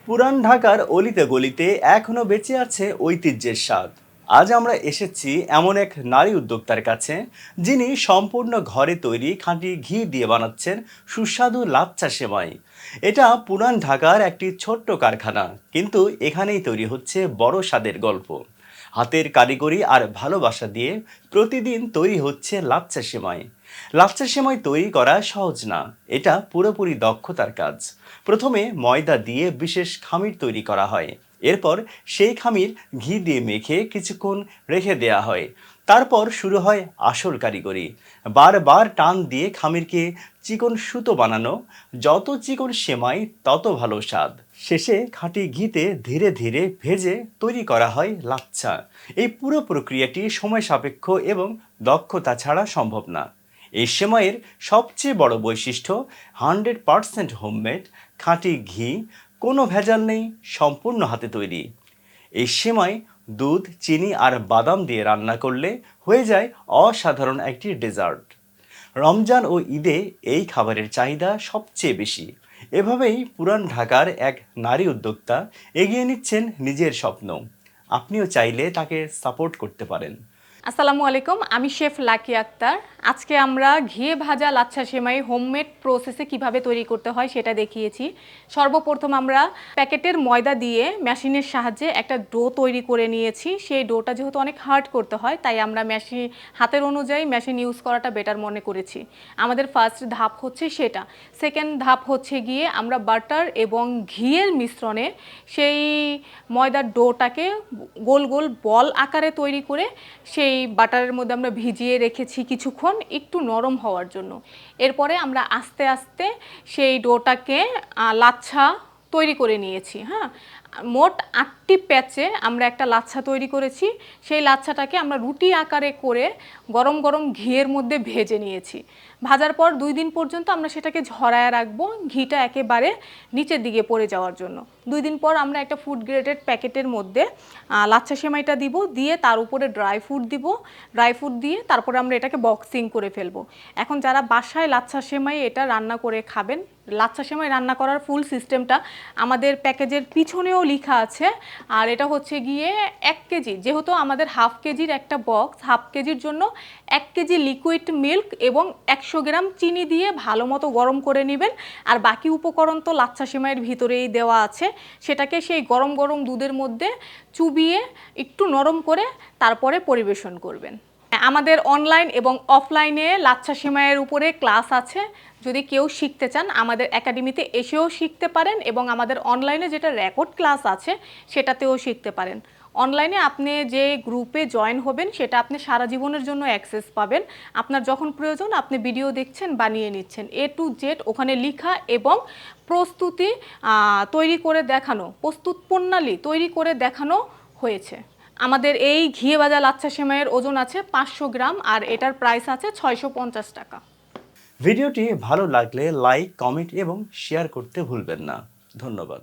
পুরান ঢাকার অলিতে গলিতে এখনো বেঁচে আছে ঐতিহ্যের স্বাদ। আজ আমরা এসেছি এমন এক নারী উদ্যোক্তার কাছে, যিনি সম্পূর্ণ ঘরে তৈরি খাঁটি ঘি দিয়ে বানাচ্ছেন সুস্বাদু লাচ্ছা সেমাই। এটা পুরান ঢাকার একটি ছোট্ট কারখানা, কিন্তু এখানেই তৈরি হচ্ছে বড় স্বাদের গল্প। হাতের কারিগরি আর ভালোবাসা দিয়ে প্রতিদিন তৈরি হচ্ছে লাচ্ছা সেমাই। লাচ্ছা সেমাই তৈরি করা সহজ না, এটা পুরোপুরি দক্ষতার কাজ। প্রথমে ময়দা দিয়ে বিশেষ খামির তৈরি করা হয়। এরপর সেই খামির ঘি দিয়ে মেখে কিছুক্ষণ রেখে দেয়া হয়। তারপর শুরু হয় আসল কারিগরি। বারবার টান দিয়ে খামিরকে চিকন সুতো বানানো। যত চিকন সেমাই তত ভালো স্বাদ। শেষে খাঁটি ঘিতে ধীরে ধীরে ভেজে তৈরি করা হয় লাচ্ছা। এই পুরো প্রক্রিয়াটি সময় সাপেক্ষ এবং দক্ষতা ছাড়া সম্ভব না। এই সেমাইয়ের সবচেয়ে বড় বৈশিষ্ট্য 100% হোমমেড, খাঁটি ঘি, কোনো ভেজাল নেই, সম্পূর্ণ হাতে তৈরি। এই সেমাই দুধ, চিনি আর বাদাম দিয়ে রান্না করলে হয়ে যায় অসাধারণ একটি ডেজার্ট। রমজান ও ঈদে এই খাবারের চাহিদা সবচেয়ে বেশি। এভাবেই পুরান ঢাকার এক নারী উদ্যোক্তা এগিয়ে নিচ্ছেন নিজের স্বপ্ন। আপনিও চাইলে তাকে সাপোর্ট করতে পারেন। আসসালামু আলাইকুম, আমি শেফ লাকি আক্তার। আজকে আমরা ঘিয়ে ভাজা লাচ্ছা সেমাই হোমমেড প্রসেসে কিভাবে তৈরি করতে হয় সেটা দেখিয়েছি। সর্বপ্রথম আমরা প্যাকেটের ময়দা দিয়ে মেশিনের সাহায্যে একটা ডো তৈরি করে নিয়েছি। সেই ডোটা যেহেতু অনেক হার্ড করতে হয়, তাই আমরা হাতের অনুযায়ী মেশিন ইউজ করাটা বেটার মনে করেছি। আমাদের ফার্স্ট ধাপ হচ্ছে সেটা। সেকেন্ড ধাপ হচ্ছে গিয়ে আমরা বাটার এবং ঘিয়ের মিশ্রণে সেই ময়দার ডোটাকে গোল গোল বল আকারে তৈরি করে সেই বাটারের মধ্যে আমরা ভিজিয়ে রেখেছি কিছুক্ষণ একটু নরম হওয়ার জন্য। এরপরে আমরা আস্তে আস্তে সেই ডোটাকে লাচ্ছা তৈরি করে নিয়েছি। মোট 8টি প্যাচে আমরা একটা লাচ্ছা তৈরি করেছি। সেই লাচ্ছাটাকে আমরা রুটি আকারে করে গরম গরম ঘিয়ের মধ্যে ভেজে নিয়েছি। ভাজার পর 2 দিন পর্যন্ত আমরা সেটাকে ঝরায় রাখবো, ঘিটা একেবারে নিচের দিকে পড়ে যাওয়ার জন্য। 2 দিন পর আমরা একটা ফুড গ্রেডেড প্যাকেটের মধ্যে লাচ্ছা সেমাইটা দিব, দিয়ে তার উপরে ড্রাই ফ্রুট দিব। ড্রাই ফ্রুট দিয়ে তারপরে আমরা এটাকে বক্সিং করে ফেলবো। এখন যারা বাসায় লাচ্ছা সেমাই এটা রান্না করে খাবেন, লাচ্ছা সেমাই রান্না করার ফুল সিস্টেমটা আমাদের প্যাকেজের পিছনেও লেখা আছে। আর এটা হচ্ছে গিয়ে 1 কেজি, যেহেতু আমাদের হাফ কেজির একটা বক্স, হাফ কেজির জন্য 1 কেজি লিকুইড মিল্ক এবং 100 গ্রাম চিনি দিয়ে ভালো মতো গরম করে নেবেন। আর বাকি উপকরণ তো লাচ্ছা সেমাইয়ের ভিতরেই দেওয়া আছে। সেটাকে সেই গরম গরম দুধের মধ্যে চুবিয়ে একটু নরম করে তারপরে পরিবেশন করবেন। আমাদের অনলাইন এবং অফলাইনে লাচ্ছা সেমাইয়ের উপরে ক্লাস আছে। যদি কেউ শিখতে চান আমাদের একাডেমিতে এসেও শিখতে পারেন, এবং আমাদের অনলাইনে যেটা রেকর্ড ক্লাস আছে সেটাতেও শিখতে পারেন। অনলাইনে আপনি যে গ্রুপে জয়েন হবেন সেটা আপনি সারা জীবনের জন্য অ্যাক্সেস পাবেন। আপনার যখন প্রয়োজন আপনি ভিডিও দেখছেন, বানিয়ে নিচ্ছেন, A to Z ওখানে লেখা এবং প্রস্তুতি তৈরি করে দেখানো, প্রস্তুত প্রণালী তৈরি করে দেখানো হয়েছে। আমাদের এই ঘিয়ে ভাজা লাচ্ছা সেমাইয়ের ওজন আছে 500 গ্রাম, আর এটার প্রাইস আছে 650 টাকা। ভিডিওটি ভালো লাগলে লাইক, কমেন্ট এবং শেয়ার করতে ভুলবেন না। ধন্যবাদ।